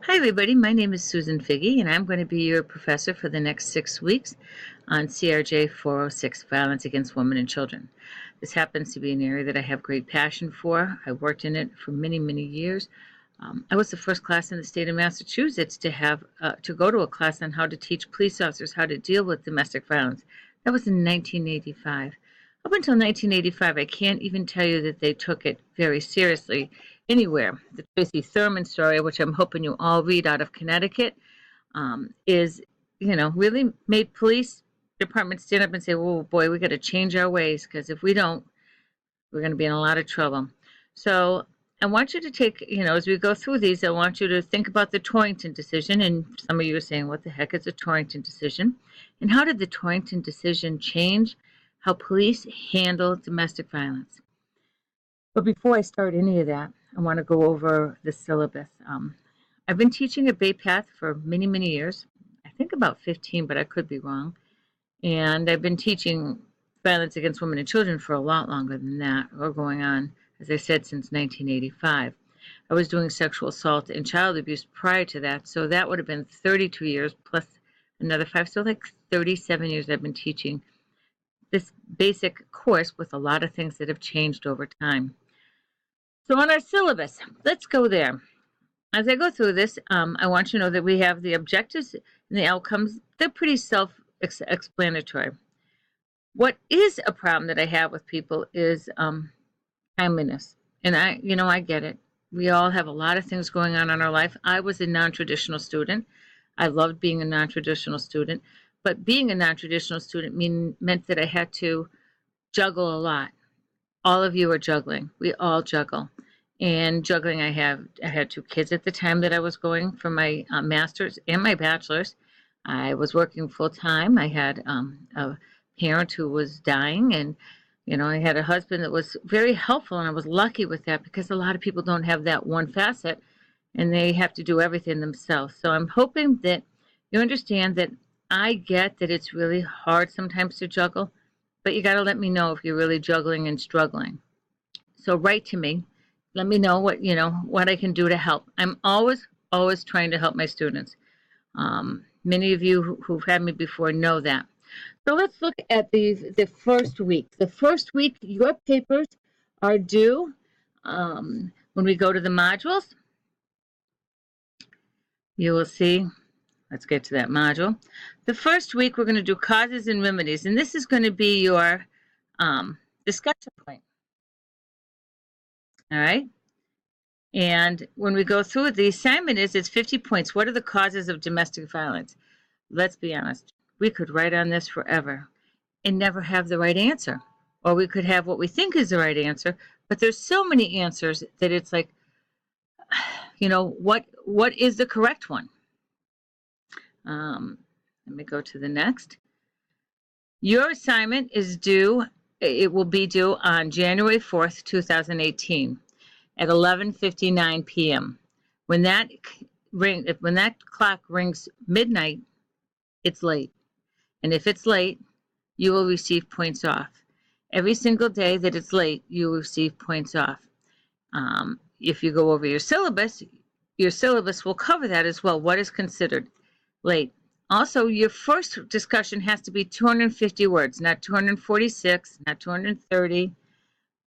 Hi, everybody. My name is Susan Figge, and I'm going to be your professor for the next 6 weeks on CRJ 406, Violence Against Women and Children. This happens to be an area that I have great passion for. I worked in it for many, many years. I was the first class in the state of Massachusetts to go to a class on how to teach police officers how to deal with domestic violence. That was in 1985. Up until 1985, I can't even tell you that they took it very seriously anywhere. The Tracy Thurman story, which I'm hoping you all read out of Connecticut, is, really made police departments stand up and say, "Oh boy, we got to change our ways because if we don't, we're going to be in a lot of trouble." So I want you to take, as we go through these, I want you to think about the Torrington decision. And some of you are saying, "What the heck is a Torrington decision?" And how did the Torrington decision change how police handle domestic violence? But before I start any of that, I want to go over the syllabus. I've been teaching at Bay Path for many, many years. I think about 15, but I could be wrong. And I've been teaching violence against women and children for a lot longer than that, or going on, as I said, since 1985. I was doing sexual assault and child abuse prior to that, so that would have been 32 years plus another 5, so like 37 years I've been teaching this basic course with a lot of things that have changed over time. So on our syllabus, let's go there. As I go through this, I want you to know that we have the objectives and the outcomes. They're pretty self-explanatory. What is a problem that I have with people is timeliness. And I get it. We all have a lot of things going on in our life. I was a non-traditional student. I loved being a non-traditional student. But being a non-traditional student meant that I had to juggle a lot. All of you are juggling. We all juggle. And juggling, I had 2 kids at the time that I was going for my master's and my bachelor's. I was working full time. I had a parent who was dying, and I had a husband that was very helpful, and I was lucky with that because a lot of people don't have that one facet, and they have to do everything themselves. So I'm hoping that you understand that I get that it's really hard sometimes to juggle, but you got to let me know if you're really juggling and struggling. So write to me. Let me know what I can do to help. I'm always trying to help my students. Many of you who've had me before know that. So let's look at the first week. The first week, your papers are due when we go to the modules. You will see. Let's get to that module. The first week, we're going to do causes and remedies, and this is going to be your discussion point. All right. And when we go through it, the assignment is it's 50 points. What are the causes of domestic violence? Let's be honest. We could write on this forever and never have the right answer. Or we could have what we think is the right answer, but there's so many answers that it's like, what is the correct one? Let me go to the next. Your assignment is due, it will be due on January 4th, 2018 at 11:59 p.m. When that clock rings midnight, it's late. And if it's late, you will receive points off. Every single day that it's late, you will receive points off. If you go over your syllabus will cover that as well. What is considered late? Also, your first discussion has to be 250 words, not 246, not 230,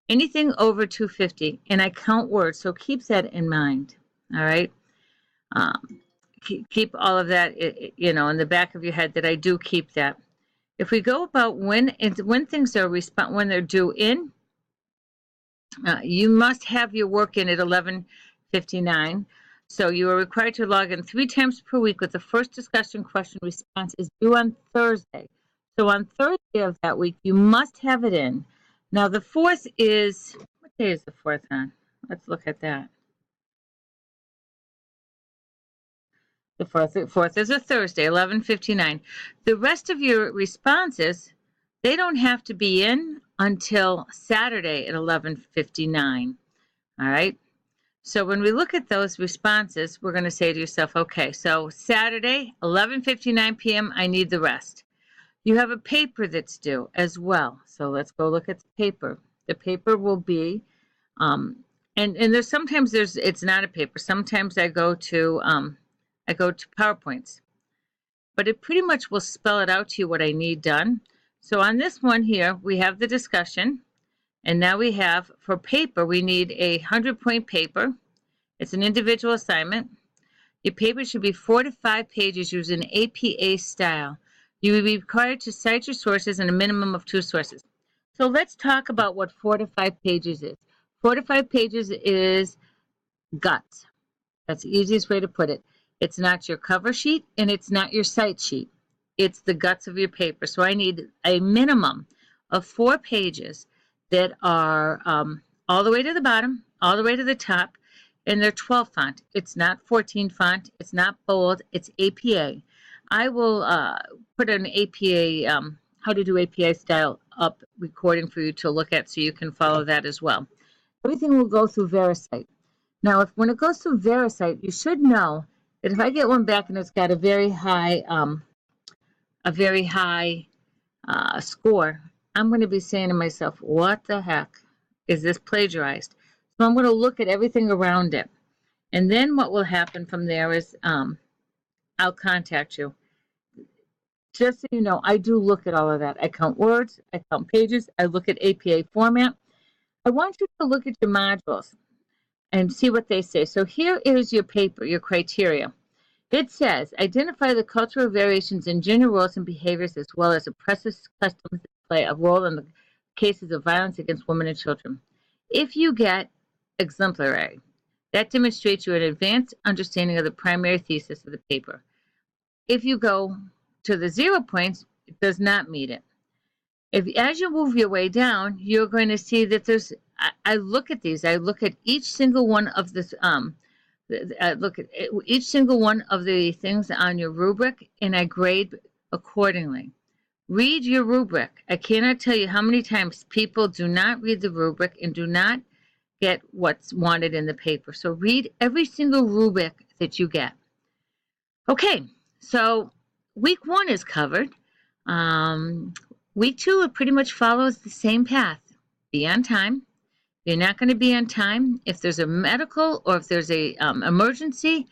anything over 250. And I count words, so keep that in mind. All right. Keep all of that, in the back of your head that I do keep that. If we go about when things are when they're due in, you must have your work in at 11:59. So you are required to log in 3 times per week with the first discussion question response is due on Thursday. So on Thursday of that week, you must have it in. Now the 4th is, what day is the 4th on? Let's look at that. The 4th is a Thursday, 11:59. The rest of your responses, they don't have to be in until Saturday at 11:59. All right. So when we look at those responses, we're going to say to yourself, okay, so Saturday, 11:59 p.m., I need the rest. You have a paper that's due as well. So let's go look at the paper. The paper will be, and it's not a paper. Sometimes I go to I go to PowerPoints. But it pretty much will spell it out to you what I need done. So on this one here, we have the discussion. And now we have, for paper, we need a 100-point paper. It's an individual assignment. Your paper should be 4 to 5 pages using APA style. You will be required to cite your sources and a minimum of 2 sources. So let's talk about what 4 to 5 pages is. 4 to 5 pages is guts. That's the easiest way to put it. It's not your cover sheet and it's not your cite sheet. It's the guts of your paper. So I need a minimum of 4 pages that are all the way to the bottom, all the way to the top, and they're 12 font. It's not 14 font. It's not bold. It's APA. I will put an APA, how to do APA style up recording for you to look at so you can follow that as well. Everything will go through VeriCite. Now, when it goes through VeriCite, you should know that if I get one back and it's got a very high score, I'm going to be saying to myself, what the heck? Is this plagiarized? So I'm going to look at everything around it. And then what will happen from there is I'll contact you. Just so you know, I do look at all of that. I count words, I count pages, I look at APA format. I want you to look at your modules and see what they say. So here is your paper, your criteria. It says, identify the cultural variations in gender roles and behaviors as well as oppressive customs that play a role in the cases of violence against women and children. If you get exemplary, that demonstrates you an advanced understanding of the primary thesis of the paper. If you go to the 0 points, it does not meet it. As you move your way down, you're going to see that there's, I look at these, I look at each single one of this, look at each single one of the things on your rubric, and I grade accordingly. Read your rubric. I cannot tell you how many times people do not read the rubric and do not get what's wanted in the paper. So read every single rubric that you get. Okay, so week 1 is covered. Week 2, it pretty much follows the same path. Be on time. You're not going to be on time. If there's a medical or if there's a emergency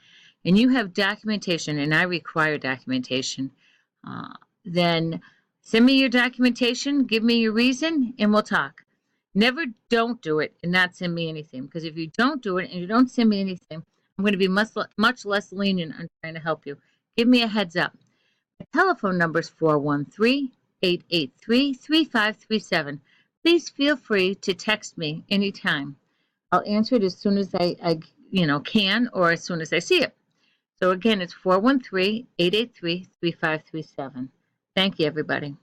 and you have documentation, and I require documentation, then send me your documentation, give me your reason, and we'll talk. Never don't do it and not send me anything, because if you don't do it and you don't send me anything, I'm going to be much less lenient on trying to help you. Give me a heads up. My telephone number is 413-883-3537. Please feel free to text me anytime. I'll answer it as soon as I can, or as soon as I see it. So again, it's 413-883-3537. Thank you, everybody.